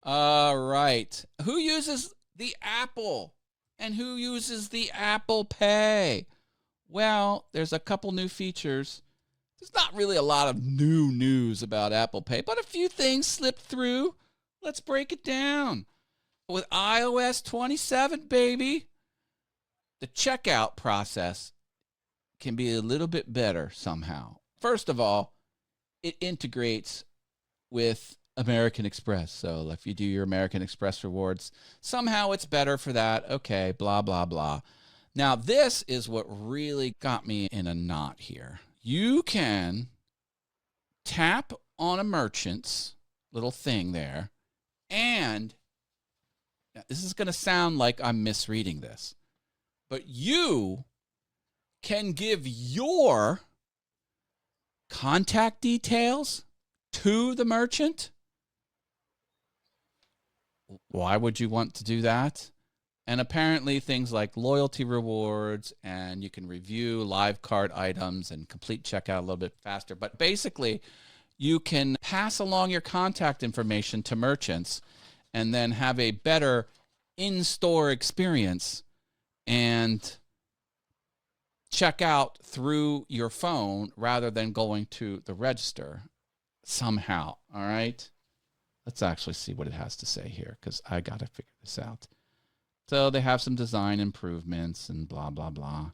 All right. Who uses the Apple and who uses the Apple Pay? Well, there's a couple new features. There's not really a lot of new news about Apple Pay, but a few things slipped through. Let's break it down. With iOS 27, baby, the checkout process can be a little bit better somehow. First of all, it integrates with American Express. So if you do your American Express rewards, somehow it's better for that. Okay, blah, blah, blah. Now, this is what really got me in a knot here. You can tap on a merchant's little thing there, and this is going to sound like I'm misreading this, but you can give your contact details to the merchant. Why would you want to do that? And apparently things like loyalty rewards, and you can review live cart items and complete checkout a little bit faster. But basically, you can pass along your contact information to merchants and then have a better in-store experience and check out through your phone rather than going to the register somehow. All right. Let's actually see what it has to say here, because I got to figure this out. So they have some design improvements and blah, blah, blah.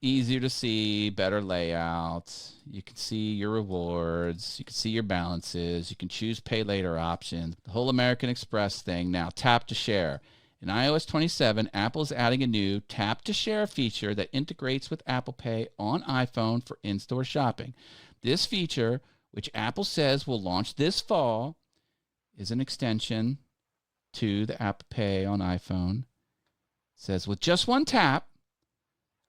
Easier to see, better layout. You can see your rewards. You can see your balances. You can choose pay later options. The whole American Express thing. Now, tap to share. In iOS 27, Apple is adding a new tap to share feature that integrates with Apple Pay on iPhone for in-store shopping. This feature, which Apple says will launch this fall, is an extension to the Apple Pay on iPhone. It says with just one tap,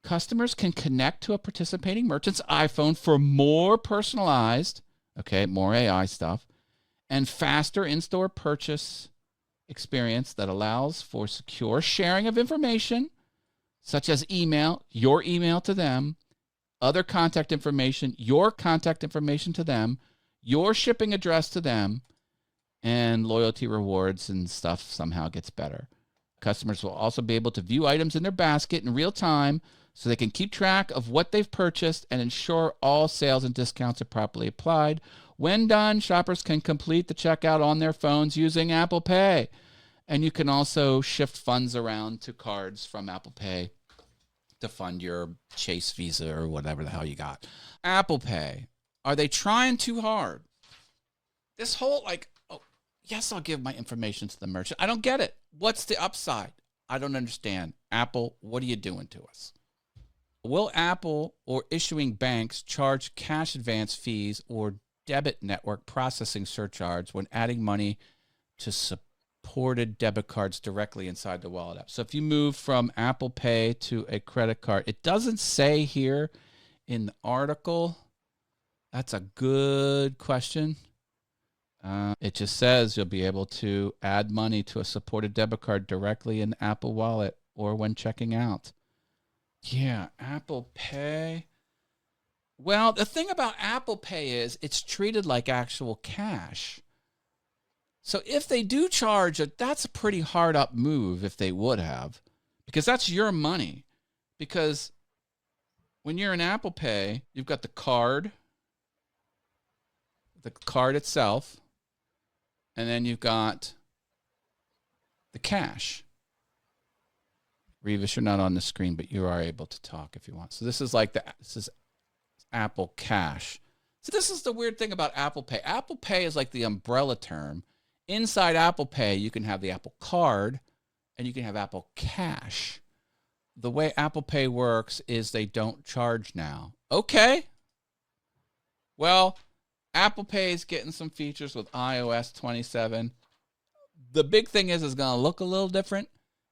customers can connect to a participating merchant's iPhone for more personalized, more AI stuff, and faster in-store purchase experience that allows for secure sharing of information, such as email, your email to them, other contact information, your contact information to them, your shipping address to them, and loyalty rewards and stuff somehow gets better. Customers will also be able to view items in their basket in real time so they can keep track of what they've purchased and ensure all sales and discounts are properly applied. When done, shoppers can complete the checkout on their phones using Apple Pay. And you can also shift funds around to cards from Apple Pay to fund your Chase Visa or whatever the hell you got. Apple Pay, are they trying too hard? This whole yes, I'll give my information to the merchant. I don't get it. What's the upside? I don't understand. Apple, what are you doing to us? Will Apple or issuing banks charge cash advance fees or debit network processing surcharge when adding money to supported debit cards directly inside the wallet app? So if you move from Apple Pay to a credit card, it doesn't say here in the article. That's a good question. It just says you'll be able to add money to a supported debit card directly in Apple Wallet or when checking out. Yeah, Apple Pay. Well, the thing about Apple Pay is it's treated like actual cash. So if they do charge it, that's a pretty hard up move if they would have, because that's your money. Because when you're in Apple Pay, you've got the card itself, and then you've got the cash. Revis, you're not on the screen, but you are able to talk if you want. So this is Apple Cash. So this is the weird thing about Apple Pay. Apple Pay is like the umbrella term. Inside Apple Pay, you can have the Apple Card and you can have Apple Cash. The way Apple Pay works is they don't charge now. Okay. Well, Apple Pay is getting some features with iOS 27. The big thing is it's going to look a little different,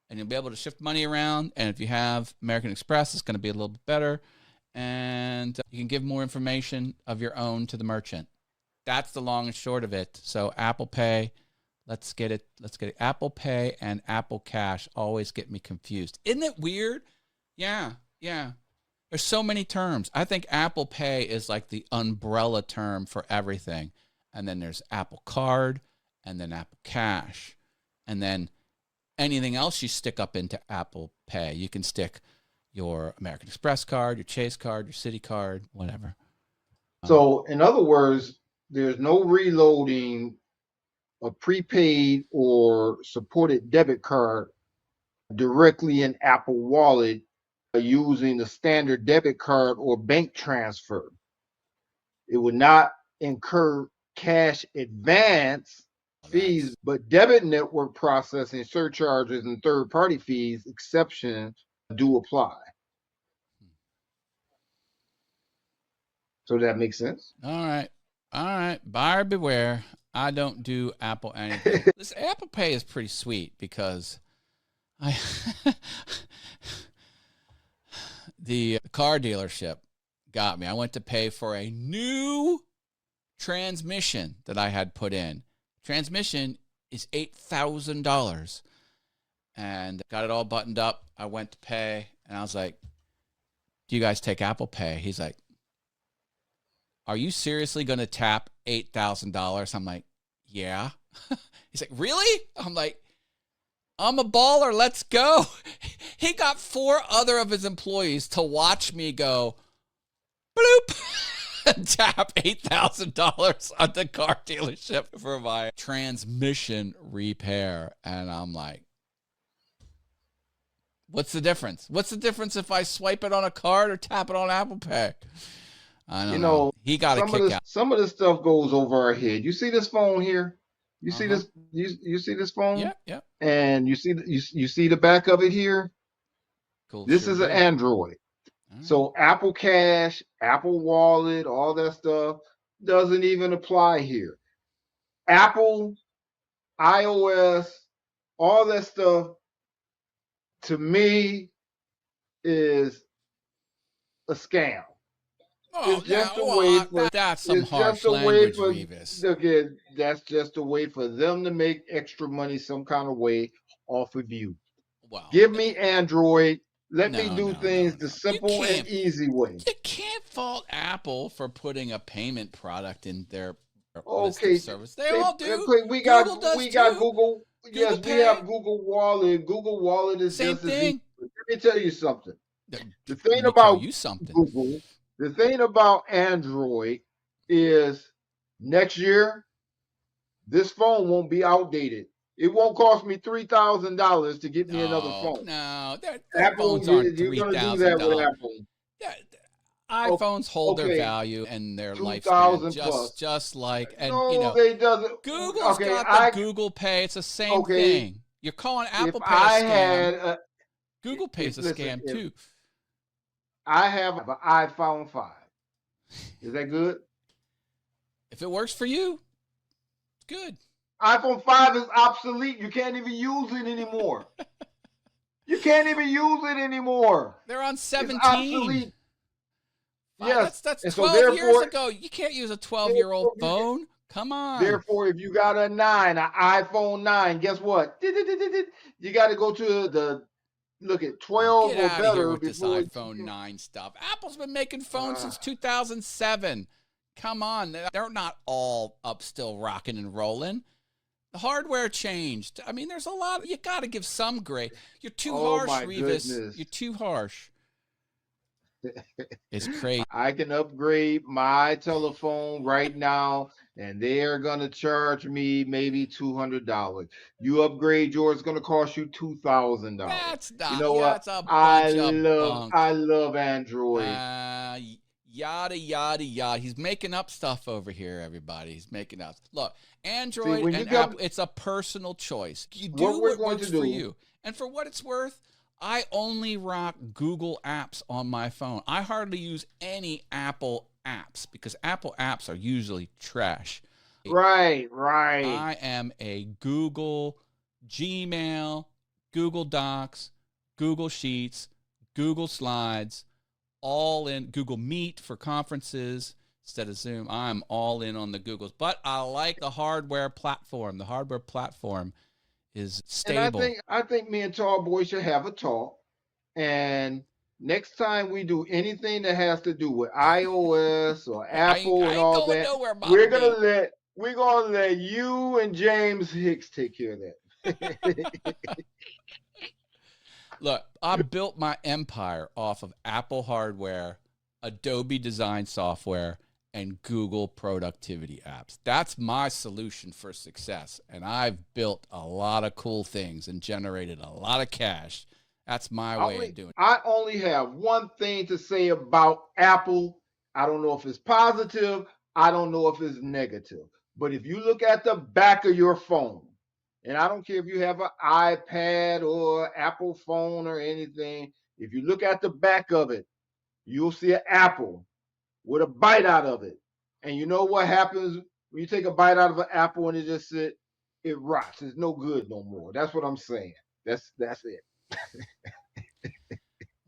and you'll be able to shift money around. And if you have American Express, it's going to be a little bit better. And you can give more information of your own to the merchant. That's the long and short of it. So Apple Pay, let's get it. Apple Pay and Apple Cash always get me confused. Isn't it weird? Yeah. There's so many terms. I think Apple Pay is like the umbrella term for everything. And then there's Apple Card, and then Apple Cash, and then anything else you stick up into Apple Pay. You can stick your American Express card, your Chase card, your Citi card, whatever. So, in other words, there's no reloading a prepaid or supported debit card directly in Apple Wallet using the standard debit card or bank transfer. It would not incur cash advance fees, but debit network processing surcharges and third party fees exceptions do apply. So that makes sense. All right. Buyer beware. I don't do Apple anything. This Apple Pay is pretty sweet because the car dealership got me. I went to pay for a new transmission that I had put in. Transmission is $8,000, and got it all buttoned up. I went to pay, and I was like, "Do you guys take Apple Pay?" He's like, "Are you seriously going to tap $8,000?" I'm like, "Yeah." He's like, "Really?" I'm like, "I'm a baller. Let's go." He got 4 other of his employees to watch me go, bloop, and tap $8,000 on the car dealership for my transmission repair. And I'm like, what's the difference? What's the difference if I swipe it on a card or tap it on Apple Pay? I don't know. He got a kick out. Some of this stuff goes over our head. You see this phone here? You see this? You see this phone? Yeah. And you see the back of it here? Cool. This is an Android. So Apple Cash, Apple Wallet, all that stuff doesn't even apply here. Apple, iOS, all that stuff, to me, is a scam. It's just a way for that's some harsh language, Revis. Again, that's just a way for them to make extra money some kind of way off of you. Well, give me Android. Let me do things the simple and easy way. You can't fault Apple for putting a payment product in their list of service. They all do. We got Google. Yes, we have Google Wallet. Google Wallet is same just thing. Let me tell you something. The thing about Google, the thing about Android is next year, this phone won't be outdated. It won't cost me $3,000 to get me another phone. No, Apple, phones aren't $3,000. Yeah, iPhones hold their value and their lifespan just like, and they doesn't. Google's got the Google Pay. It's the same thing. You're calling Apple Pay a scam. Google Pay is a scam too. I have an iPhone 5. Is that good? If it works for you, it's good. iPhone 5 is obsolete. You can't even use it anymore. They're on 17. It's obsolete. Yes. That's 12 years ago. You can't use a 12-year-old phone. Come on. Therefore, if you got an iPhone 9, guess what? You got to go to the look at 12 Get or out better of here with this before iPhone 9 stuff. Apple's been making phones since 2007. Come on. They're not all up still rocking and rolling. The hardware changed. I mean, there's a lot. You got to give some grace. You're too harsh, Revis. Goodness. You're too harsh. It's crazy. I can upgrade my telephone right now, and they're going to charge me maybe $200. You upgrade yours, it's going to cost you $2,000. That's not. You know what? That's a bunch of bunk. I love Android. Yada, yada, yada. He's making up stuff over here, everybody. He's making up. Look, Android and Apple, it's a personal choice. You do what works for you. And for what it's worth, I only rock Google apps on my phone. I hardly use any Apple apps because Apple apps are usually trash. Right. I am a Google Gmail, Google Docs, Google Sheets, Google Slides, all in Google Meet for conferences instead of Zoom. I'm all in on the Googles, but I like the hardware platform. The hardware platform is stable. And I think me and Tall Boy should have a talk. And next time we do anything that has to do with iOS or Apple and all that, we're gonna let We're gonna let you and James Hicks take care of that. Look, I built my empire off of Apple hardware, Adobe design software, and Google productivity apps. That's my solution for success. And I've built a lot of cool things and generated a lot of cash. That's my way of doing it. I only have one thing to say about Apple. I don't know if it's positive. I don't know if it's negative. But if you look at the back of your phone, and I don't care if you have an iPad or Apple phone or anything, if you look at the back of it, you'll see an apple with a bite out of it. And you know what happens when you take a bite out of an apple and it just sit, it rots. It's no good no more. That's what I'm saying. That's it.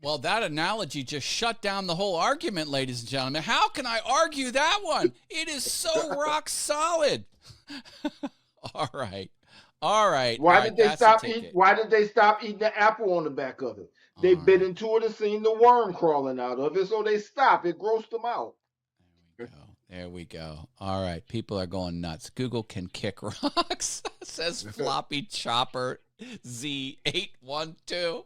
Well, that analogy just shut down the whole argument, ladies and gentlemen. How can I argue that one? It is so rock solid. All right. All right. Why did they stop eating? Why did they stop eating the apple on the back of it? They bit into it and seen the worm crawling out of it, so they stopped. It grossed them out. There we go. There we go. All right. People are going nuts. Google can kick rocks, says Floppy Chopper Z812.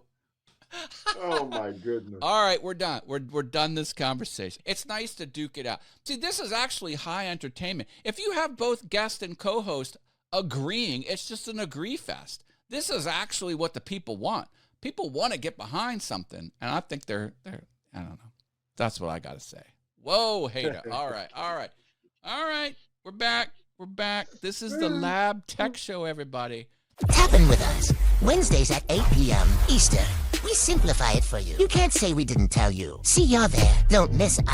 Oh my goodness. All right, we're done. We're done this conversation. It's nice to duke it out. See, this is actually high entertainment. If you have both guest and co-host agreeing, it's just an agree fest. This is actually what the people want. People want to get behind something, and I think they're I don't know. That's what I got to say. Whoa, hater. All right. All right. We're back. This is the Lab Tech Show, everybody. Tap in with us. Wednesdays at 8 p.m. Eastern. We simplify it for you. You can't say we didn't tell you. See y'all there. Don't miss out.